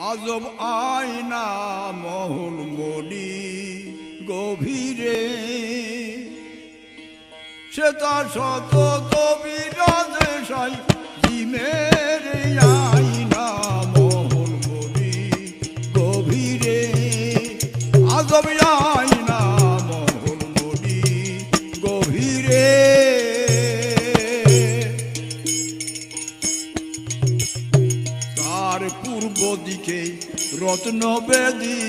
আজব আয়না মহল মনি গভীরে, সে তার শত কবিরাজে সাই জিমের আয়না মহল মনি গভীরে। আজব আয়না মহল মনি গভীরে, তার পূর্ব দিকে রত্নবেদী,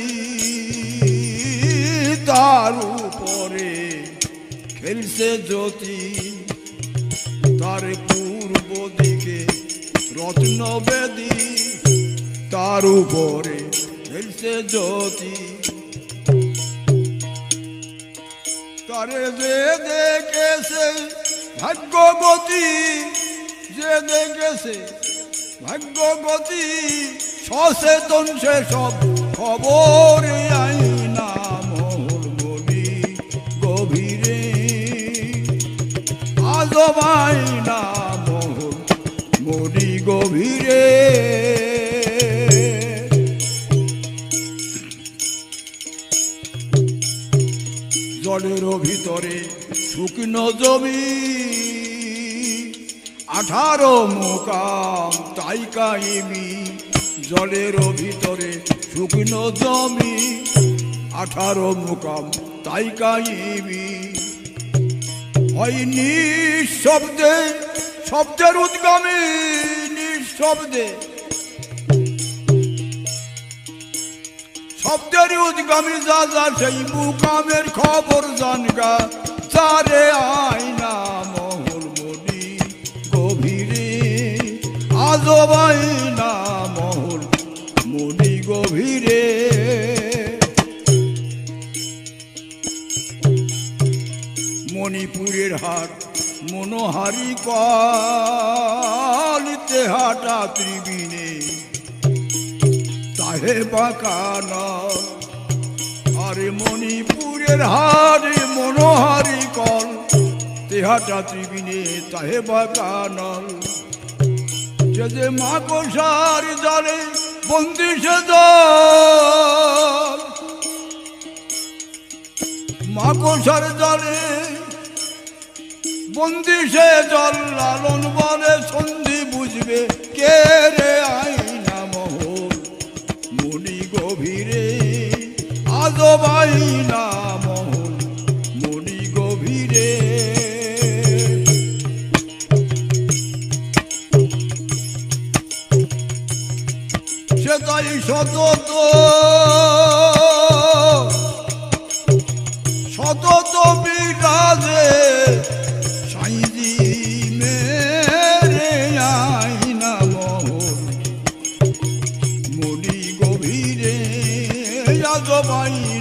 তার উপরে খেলছে জ্যোতি। তার পূর্ব দিকে রত্নবেদী, তার উপরে খেলছে জ্যোতি। তারে যে দেখেছে ভাগ্যবতী, যে দেখেছে ভাগ্যবতী, সচেতন সে সব খবর আয়না মহল মনি গভীরে। আজব আয়না মহল মনি গভীরে। জলের ভিতরে শুকনো জমি, 18 মুকাম তাই কায়েমি। জলের ভিতরে শুকনো জমি, 18 মুকাম তাই কায়েমি। হয় নিঃশব্দে শব্দের উদ্গামী, নিঃশব্দে শব্দের উদ্গামী। যা যা সেই মুকামের খবর জানগা, যারে আয়না মহল মনি গভীরে। আজব আয়না মহল মনি গভীরে। মণিপুরের হাট মনোহারি কলিতে হাটা ত্রিবিনে, তাহে বাঁকানা। আরে মণিপুরের হাট মনোহারি কল, তেহাটা ত্রিবিনে তাহে বাঁকানল। সে যে মাকড়সার জালে বন্দি সে জল, মাকড়সার জালে বন্দি সে জল। লালন বলে সন্ধি বুঝবে কে রে, আয়না মহল মনি গভীরে। আজব আয়না মহল মনি গভীরে। সে তাই সতত সতত বিরাজে সাইজি মেরে আয়না মহল মনি গভীরে। আজব আয়না